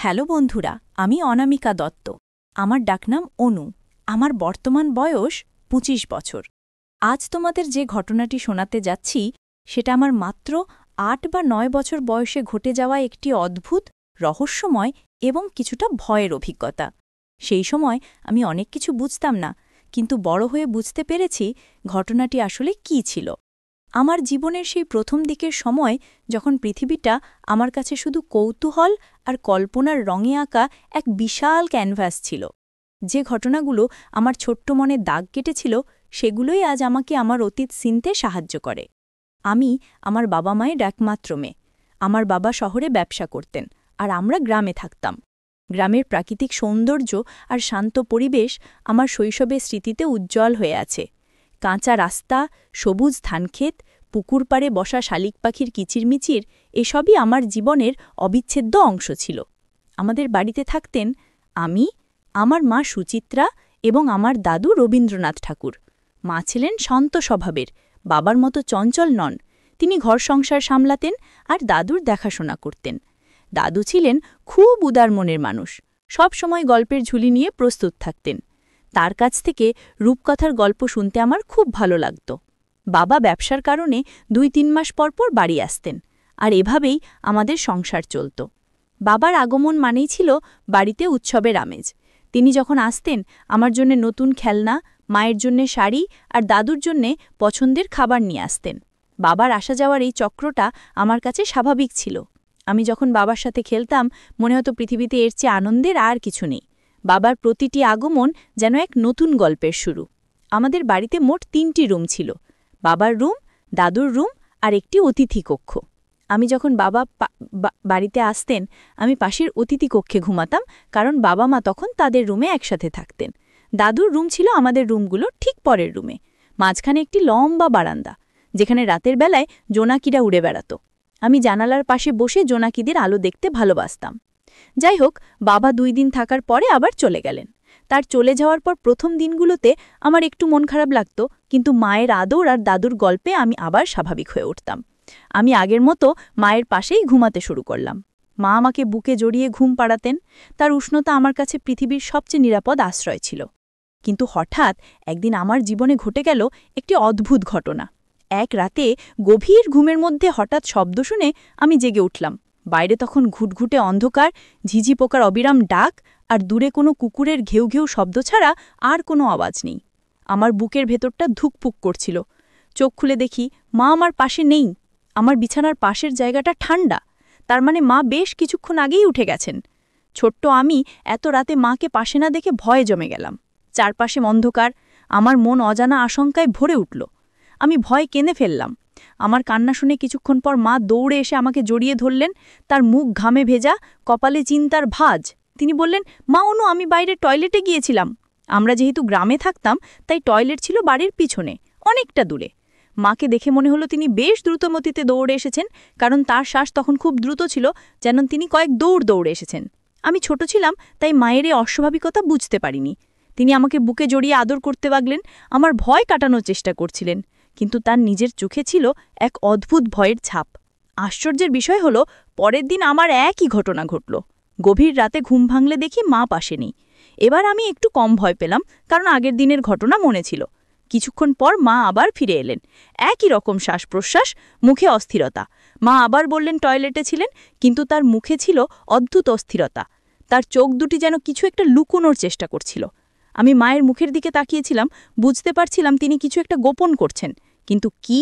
Hello বন্ধুরা, আমি অনামিকা দত্ত। আমার ডাকনাম অনু। আমার বর্তমান বয়স ২৫ বছর। আজ তোমাদের যে ঘটনাটি শোনাতে যাচ্ছি সেটা আমার মাত্র ৮ বা ৯ বছর বয়সে ঘটে যাওয়া একটি অদ্ভুত, রহস্যময় এবং কিছুটা ভয়ের অভিজ্ঞতা। সেই সময় আমি অনেক কিছু বুঝতাম না, কিন্তু বড় হয়ে বুঝতে পেরেছি ঘটনাটি আসলে কী ছিল। আমার জীবনের সেই প্রথম দিকের সময় যখন পৃথিবীটা আমার কাছে শুধু কৌতূহল আর কল্পনার রঙে আঁকা এক বিশাল ক্যানভাস ছিল। যে ঘটনাগুলো আমার ছোট্ট মনে দাগ কেটেছিল সেগুলোই আজ আমাকে আমার অতীত চিনতে সাহায্য করে। আমি আমার বাবা মায়ের একমাত্র মেয়ে। আমার বাবা শহরে ব্যবসা করতেন আর আমরা গ্রামে থাকতাম। গ্রামের প্রাকৃতিক সৌন্দর্য আর শান্ত পরিবেশ আমার শৈশবের স্মৃতিতে উজ্জ্বল হয়ে আছে। কাঁচা রাস্তা, সবুজ ধানক্ষেত, পুকুর পাড়ে বসা শালিক পাখির কিচিরমিচির এসবই আমার জীবনের অবিচ্ছেদ্য অংশ ছিল। আমাদের বাড়িতে থাকতেন আমি, আমার মা সুচিত্রা এবং আমার দাদু রবীন্দ্রনাথ ঠাকুর। মা ছিলেন শান্ত স্বভাবের, বাবার মতো চঞ্চল নন। তিনি ঘর সংসার সামলাতেন আর দাদুর দেখাশোনা করতেন। দাদু ছিলেন খুব উদার মনের মানুষ, সব সময় গল্পের ঝুলি নিয়ে প্রস্তুত থাকতেন। তার কাছ থেকে রূপকথার গল্প শুনতে আমার খুব ভালো লাগত। বাবা ব্যবসার কারণে ২-৩ মাস পরপর বাড়ি আসতেন, আর এভাবেই আমাদের সংসার চলত। বাবার আগমন মানেই ছিল বাড়িতে উৎসবের আমেজ। তিনি যখন আসতেন আমার জন্যে নতুন খেলনা, মায়ের জন্যে শাড়ি আর দাদুর জন্যে পছন্দের খাবার নিয়ে আসতেন। বাবার আসা যাওয়ার এই চক্রটা আমার কাছে স্বাভাবিক ছিল। আমি যখন বাবার সাথে খেলতাম মনে হতো পৃথিবীতে এর চেয়ে আনন্দের আর কিছু নেই। বাবার প্রতিটি আগমন যেন এক নতুন গল্পের শুরু। আমাদের বাড়িতে মোট ৩টি রুম ছিল, বাবার রুম, দাদুর রুম আর একটি অতিথি কক্ষ। আমি যখন বাবা বাড়িতে আসতেন আমি পাশের অতিথি কক্ষে ঘুমাতাম, কারণ বাবা মা তখন তাদের রুমে একসাথে থাকতেন। দাদুর রুম ছিল আমাদের রুমগুলো ঠিক পরের রুমে। মাঝখানে একটি লম্বা বারান্দা, যেখানে রাতের বেলায় জোনাকিরা উড়ে বেড়াত। আমি জানালার পাশে বসে জোনাকিদের আলো দেখতে ভালোবাসতাম। যাই হোক, বাবা ২ দিন থাকার পরে আবার চলে গেলেন। তার চলে যাওয়ার পর প্রথম দিনগুলোতে আমার একটু মন খারাপ লাগত, কিন্তু মায়ের আদর আর দাদুর গল্পে আমি আবার স্বাভাবিক হয়ে উঠতাম। আমি আগের মতো মায়ের পাশেই ঘুমাতে শুরু করলাম। মা আমাকে বুকে জড়িয়ে ঘুম পাড়াতেন। তার উষ্ণতা আমার কাছে পৃথিবীর সবচেয়ে নিরাপদ আশ্রয় ছিল। কিন্তু হঠাৎ একদিন আমার জীবনে ঘটে গেল একটি অদ্ভুত ঘটনা। এক রাতে গভীর ঘুমের মধ্যে হঠাৎ শব্দ শুনে আমি জেগে উঠলাম। বাইরে তখন ঘুটঘুটে অন্ধকার, ঝিঝি পোকার অবিরাম ডাক আর দূরে কোনো কুকুরের ঘেউ ঘেউ শব্দ ছাড়া আর কোনো আওয়াজ নেই। আমার বুকের ভেতরটা ধুকপুক করছিল। চোখ খুলে দেখি মা আমার পাশে নেই। আমার বিছানার পাশের জায়গাটা ঠান্ডা, তার মানে মা বেশ কিছুক্ষণ আগেই উঠে গেছেন। ছোট্ট আমি এত রাতে মাকে পাশে না দেখে ভয়ে জমে গেলাম। চারপাশে অন্ধকার, আমার মন অজানা আশঙ্কায় ভরে উঠল। আমি ভয় কেঁদে ফেললাম। আমার কান্না শুনে কিছুক্ষণ পর মা দৌড়ে এসে আমাকে জড়িয়ে ধরলেন। তার মুখ ঘামে ভেজা, কপালে চিন্তার ভাঁজ। তিনি বললেন, মা অনু, আমি বাইরে টয়লেটে গিয়েছিলাম। আমরা যেহেতু গ্রামে থাকতাম তাই টয়লেট ছিল বাড়ির পিছনে, অনেকটা দূরে। মাকে দেখে মনে হলো তিনি বেশ দ্রুতগতিতে দৌড়ে এসেছেন, কারণ তার শ্বাস তখন খুব দ্রুত ছিল, যেন তিনি কয়েক দৌড়ে এসেছেন। আমি ছোট ছিলাম তাই মায়ের এই অস্বাভাবিকতা বুঝতে পারিনি। তিনি আমাকে বুকে জড়িয়ে আদর করতে লাগলেন, আমার ভয় কাটানোর চেষ্টা করছিলেন, কিন্তু তার নিজের চোখে ছিল এক অদ্ভুত ভয়ের ছাপ। আশ্চর্যের বিষয় হলো পরের দিন আমার একই ঘটনা ঘটল। গভীর রাতে ঘুম ভাঙলে দেখি মা পাশে নেই। এবার আমি একটু কম ভয় পেলাম, কারণ আগের দিনের ঘটনা মনে ছিল। কিছুক্ষণ পর মা আবার ফিরে এলেন। একই রকম শ্বাস প্রশ্বাস, মুখে অস্থিরতা। মা আবার বললেন টয়লেটে ছিলেন, কিন্তু তার মুখে ছিল অদ্ভুত অস্থিরতা। তার চোখ দুটি যেন কিছু একটা লুকোনোর চেষ্টা করছিল। আমি মায়ের মুখের দিকে তাকিয়েছিলাম, বুঝতে পারছিলাম তিনি কিছু একটা গোপন করছেন, কিন্তু কি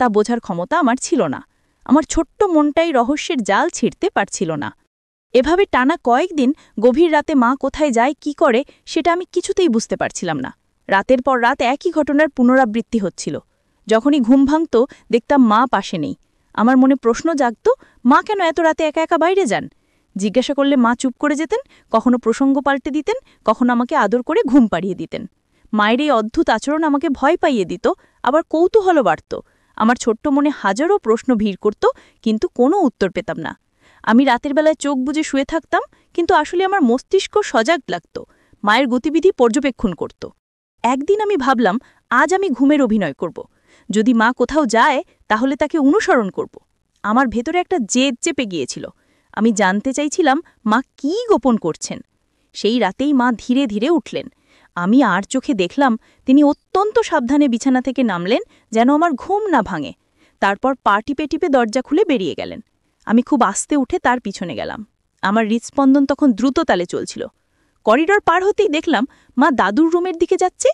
তা বোঝার ক্ষমতা আমার ছিল না। আমার ছোট্ট মনটাই রহস্যের জাল ছিঁড়তে পারছিল না। এভাবে টানা কয়েকদিন গভীর রাতে মা কোথায় যায়, কি করে, সেটা আমি কিছুতেই বুঝতে পারছিলাম না। রাতের পর রাত একই ঘটনার পুনরাবৃত্তি হচ্ছিল। যখনই ঘুম ভাঙত দেখতাম মা পাশে নেই। আমার মনে প্রশ্ন জাগত, মা কেন এত রাতে একা একা বাইরে যান? জিজ্ঞাসা করলে মা চুপ করে যেতেন, কখনো প্রসঙ্গ পাল্টে দিতেন, কখনো আমাকে আদর করে ঘুম পাড়িয়ে দিতেন। মায়ের এই অদ্ভুত আচরণ আমাকে ভয় পাইয়ে দিত, আবার কৌতূহলও বাড়ত। আমার ছোট্ট মনে হাজারো প্রশ্ন ভিড় করত, কিন্তু কোনো উত্তর পেতাম না। আমি রাতের বেলায় চোখ বুজে শুয়ে থাকতাম, কিন্তু আসলে আমার মস্তিষ্ক সজাগ লাগত, মায়ের গতিবিধি পর্যবেক্ষণ করত। একদিন আমি ভাবলাম, আজ আমি ঘুমের অভিনয় করব। যদি মা কোথাও যায় তাহলে তাকে অনুসরণ করব। আমার ভেতরে একটা জেদ চেপে গিয়েছিল। আমি জানতে চাইছিলাম মা কী গোপন করছেন। সেই রাতেই মা ধীরে ধীরে উঠলেন। আমি আর চোখে দেখলাম তিনি অত্যন্ত সাবধানে বিছানা থেকে নামলেন, যেন আমার ঘুম না ভাঙে। তারপর পা টিপে টিপে দরজা খুলে বেরিয়ে গেলেন। আমি খুব আস্তে উঠে তার পিছনে গেলাম। আমার হৃৎস্পন্দন তখন দ্রুত তালে চলছিল। করিডর পার হতেই দেখলাম মা দাদুর রুমের দিকে যাচ্ছে।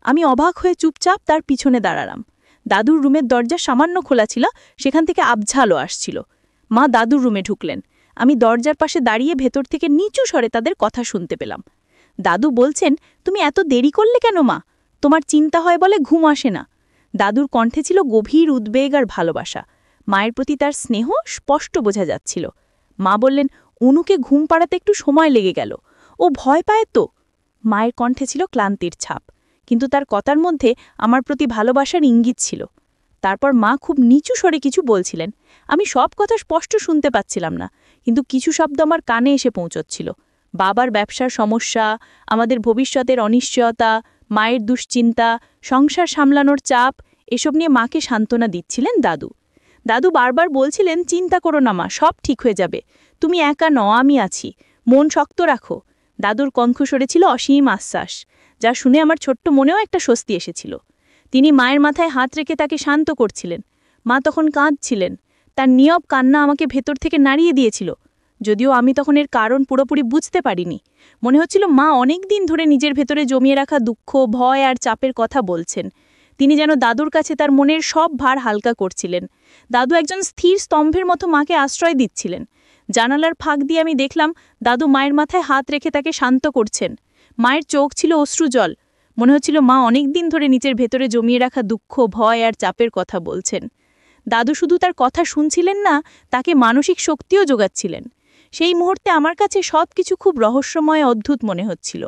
আমি অবাক হয়ে চুপচাপ তার পিছনে দাঁড়ালাম। দাদুর রুমের দরজা সামান্য খোলা ছিল, সেখান থেকে আবঝা আলো আসছিল। মা দাদুর রুমে ঢুকলেন। আমি দরজার পাশে দাঁড়িয়ে ভেতর থেকে নিচু স্বরে তাদের কথা শুনতে পেলাম। দাদু বলছেন, তুমি এত দেরি করলে কেন মা? তোমার চিন্তা হয় বলে ঘুম আসে না। দাদুর কণ্ঠে ছিল গভীর উদ্বেগ আর ভালোবাসা। মায়ের প্রতি তার স্নেহ স্পষ্ট বোঝা যাচ্ছিল। মা বললেন, অনুকে ঘুম পাড়াতে একটু সময় লেগে গেল, ও ভয় পায় তো। মায়ের কণ্ঠে ছিল ক্লান্তির ছাপ, কিন্তু তার কথার মধ্যে আমার প্রতি ভালোবাসার ইঙ্গিত ছিল। তারপর মা খুব নিচু স্বরে কিছু বলছিলেন। আমি সব কথা স্পষ্ট শুনতে পাচ্ছিলাম না, কিন্তু কিছু শব্দ আমার কানে এসে পৌঁছচ্ছিল। বাবার ব্যবসার সমস্যা, আমাদের ভবিষ্যতের অনিশ্চয়তা, মায়ের দুশ্চিন্তা, সংসার সামলানোর চাপ, এসব নিয়ে মাকে সান্ত্বনা দিচ্ছিলেন দাদু। দাদু বারবার বলছিলেন, চিন্তা করো না মা, সব ঠিক হয়ে যাবে। তুমি একা নও, আমি আছি, মন শক্ত রাখো। দাদুর কণ্ঠস্বরে ছিল অসীম আশ্বাস, যা শুনে আমার ছোট্ট মনেও একটা স্বস্তি এসেছিল। তিনি মায়ের মাথায় হাত রেখে তাকে শান্ত করছিলেন। মা তখন কাঁদছিলেন। তার নীরব কান্না আমাকে ভেতর থেকে নাড়িয়ে দিয়েছিল, যদিও আমি তখন এর কারণ পুরোপুরি বুঝতে পারিনি। মনে হচ্ছিল মা অনেক দিন ধরে নিজের ভেতরে জমিয়ে রাখা দুঃখ, ভয় আর চাপের কথা বলছেন। তিনি যেন দাদুর কাছে তার মনের সব ভার হালকা করছিলেন। দাদু একজন স্থির স্তম্ভের মতো মাকে আশ্রয় দিচ্ছিলেন। জানালার ফাঁক দিয়ে আমি দেখলাম দাদু মায়ের মাথায় হাত রেখে তাকে শান্ত করছেন। মায়ের চোখ ছিল অশ্রুজল। মনে হচ্ছিল মা অনেক দিন ধরে নিজের ভেতরে জমিয়ে রাখা দুঃখ, ভয় আর চাপের কথা বলছেন। দাদু শুধু তার কথা শুনছিলেন না, তাকে মানসিক শক্তিও যোগাচ্ছিলেন। সেই মুহূর্তে আমার কাছে সবকিছু খুব রহস্যময়, অদ্ভুত মনে হচ্ছিল।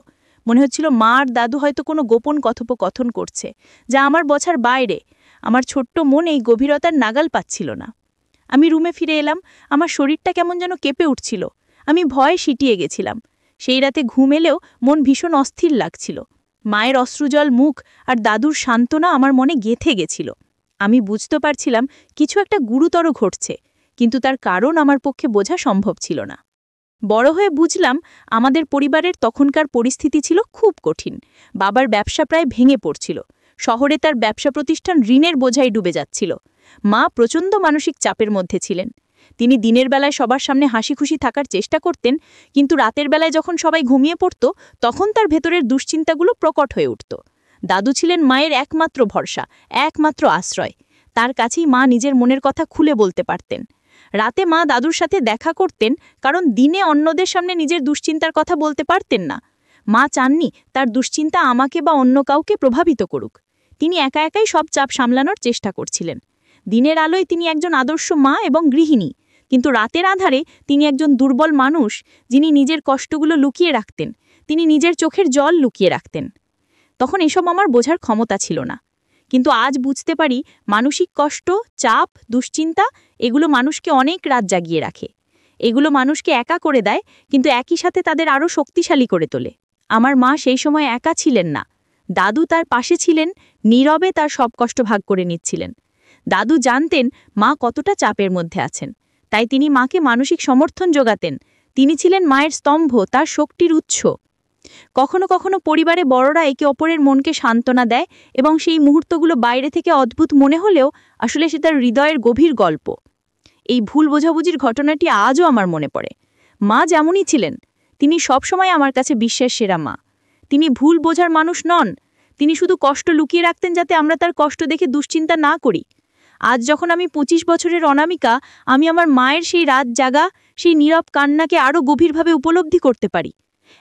মনে হচ্ছিল মা আর দাদু হয়তো কোনো গোপন কথোপকথন করছে, যা আমার বোঝার বাইরে। আমার ছোট্ট মন এই গভীরতার নাগাল পাচ্ছিল না। আমি রুমে ফিরে এলাম। আমার শরীরটা কেমন যেন কেঁপে উঠছিল। আমি ভয়ে সিটিয়ে গেছিলাম। সেই রাতে ঘুম এলেও মন ভীষণ অস্থির লাগছিল। মায়ের অশ্রুজল মুখ আর দাদুর সান্ত্বনা আমার মনে গেঁথে গেছিল। আমি বুঝতে পারছিলাম কিছু একটা গুরুতর ঘটছে, কিন্তু তার কারণ আমার পক্ষে বোঝা সম্ভব ছিল না। বড় হয়ে বুঝলাম আমাদের পরিবারের তখনকার পরিস্থিতি ছিল খুব কঠিন। বাবার ব্যবসা প্রায় ভেঙে পড়ছিল। শহরে তার ব্যবসা প্রতিষ্ঠান ঋণের বোঝায় ডুবে যাচ্ছিল। মা প্রচণ্ড মানসিক চাপের মধ্যে ছিলেন। তিনি দিনের বেলায় সবার সামনে হাসি খুশি থাকার চেষ্টা করতেন, কিন্তু রাতের বেলায় যখন সবাই ঘুমিয়ে পড়ত, তখন তার ভেতরের দুশ্চিন্তাগুলো প্রকট হয়ে উঠত। দাদু ছিলেন মায়ের একমাত্র ভরসা, একমাত্র আশ্রয়। তার কাছেই মা নিজের মনের কথা খুলে বলতে পারতেন। রাতে মা দাদুর সাথে দেখা করতেন, কারণ দিনে অন্যদের সামনে নিজের দুশ্চিন্তার কথা বলতে পারতেন না। মা চাননি তার দুশ্চিন্তা আমাকে বা অন্য কাউকে প্রভাবিত করুক। তিনি একা একাই সব চাপ সামলানোর চেষ্টা করছিলেন। দিনের আলোয় তিনি একজন আদর্শ মা এবং গৃহিণী, কিন্তু রাতের আধারে তিনি একজন দুর্বল মানুষ, যিনি নিজের কষ্টগুলো লুকিয়ে রাখতেন। তিনি নিজের চোখের জল লুকিয়ে রাখতেন। তখন এসব আমার বোঝার ক্ষমতা ছিল না, কিন্তু আজ বুঝতে পারি মানসিক কষ্ট, চাপ, দুশ্চিন্তা এগুলো মানুষকে অনেক রাত জাগিয়ে রাখে। এগুলো মানুষকে একা করে দেয়, কিন্তু একই সাথে তাদের আরও শক্তিশালী করে তোলে। আমার মা সেই সময় একা ছিলেন না। দাদু তার পাশে ছিলেন, নীরবে তার সব কষ্ট ভাগ করে নিচ্ছিলেন। দাদু জানতেন মা কতটা চাপের মধ্যে আছেন, তাই তিনি মাকে মানসিক সমর্থন যোগাতেন। তিনি ছিলেন মায়ের স্তম্ভ, তার শক্তির উৎস। কখনো কখনো পরিবারে বড়রা একে অপরের মনকে সান্ত্বনা দেয়, এবং সেই মুহূর্তগুলো বাইরে থেকে অদ্ভুত মনে হলেও আসলে সে তার হৃদয়ের গভীর গল্প। এই ভুল বোঝাবুঝির ঘটনাটি আজও আমার মনে পড়ে। মা যেমনই ছিলেন, তিনি সবসময় আমার কাছে বিশ্বের সেরা মা। তিনি ভুল বোঝার মানুষ নন। তিনি শুধু কষ্ট লুকিয়ে রাখতেন, যাতে আমরা তার কষ্ট দেখে দুশ্চিন্তা না করি। আজ যখন আমি 25 বছরের অনামিকা, আমি আমার মায়ের সেই রাত জাগা, সেই নীরব কান্নাকে আরও গভীরভাবে উপলব্ধি করতে পারি।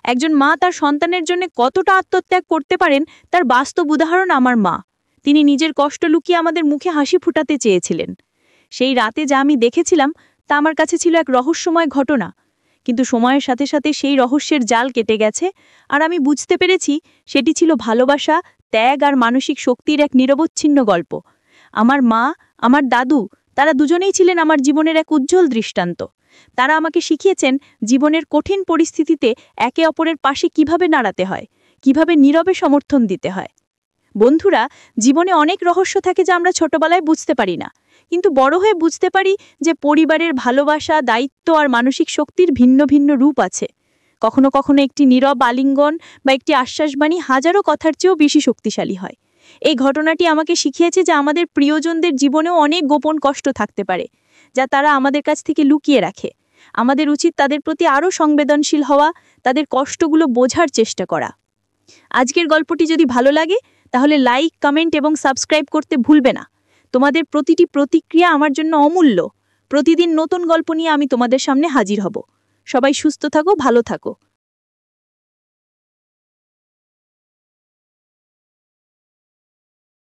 একজন মা তার সন্তানের জন্য কতটা আত্মত্যাগ করতে পারেন, তার বাস্তব উদাহরণ আমার মা। তিনি নিজের কষ্ট লুকিয়ে আমাদের মুখে হাসি ফুটাতে চেয়েছিলেন। সেই রাতে যা আমি দেখেছিলাম, তা আমার কাছে ছিল এক রহস্যময় ঘটনা, কিন্তু সময়ের সাথে সাথে সেই রহস্যের জাল কেটে গেছে, আর আমি বুঝতে পেরেছি সেটি ছিল ভালোবাসা, ত্যাগ আর মানসিক শক্তির এক নিরবচ্ছিন্ন গল্প। আমার মা, আমার দাদু, তারা দুজনেই ছিলেন আমার জীবনের এক উজ্জ্বল দৃষ্টান্ত। তারা আমাকে শিখিয়েছেন জীবনের কঠিন পরিস্থিতিতে একে অপরের পাশে কিভাবে দাঁড়াতে হয়, কিভাবে নীরবে সমর্থন দিতে হয়। বন্ধুরা, জীবনে অনেক রহস্য থাকে যা আমরা ছোটবেলায় বুঝতে পারি না, কিন্তু বড় হয়ে বুঝতে পারি যে পরিবারের ভালোবাসা, দায়িত্ব আর মানসিক শক্তির ভিন্ন ভিন্ন রূপ আছে। কখনো কখনো একটি নীরব আলিঙ্গন বা একটি আশ্বাসবাণী হাজারো কথার চেয়েও বেশি শক্তিশালী হয়। এই ঘটনাটি আমাকে শিখিয়েছে যে আমাদের প্রিয়জনদের জীবনেও অনেক গোপন কষ্ট থাকতে পারে, যা তারা আমাদের কাছ থেকে লুকিয়ে রাখে। আমাদের উচিত তাদের প্রতি আরও সংবেদনশীল হওয়া, তাদের কষ্টগুলো বোঝার চেষ্টা করা। আজকের গল্পটি যদি ভালো লাগে তাহলে লাইক, কমেন্ট এবং সাবস্ক্রাইব করতে ভুলবে না। তোমাদের প্রতিটি প্রতিক্রিয়া আমার জন্য অমূল্য। প্রতিদিন নতুন গল্প নিয়ে আমি তোমাদের সামনে হাজির হব। সবাই সুস্থ থাকো, ভালো থাকো।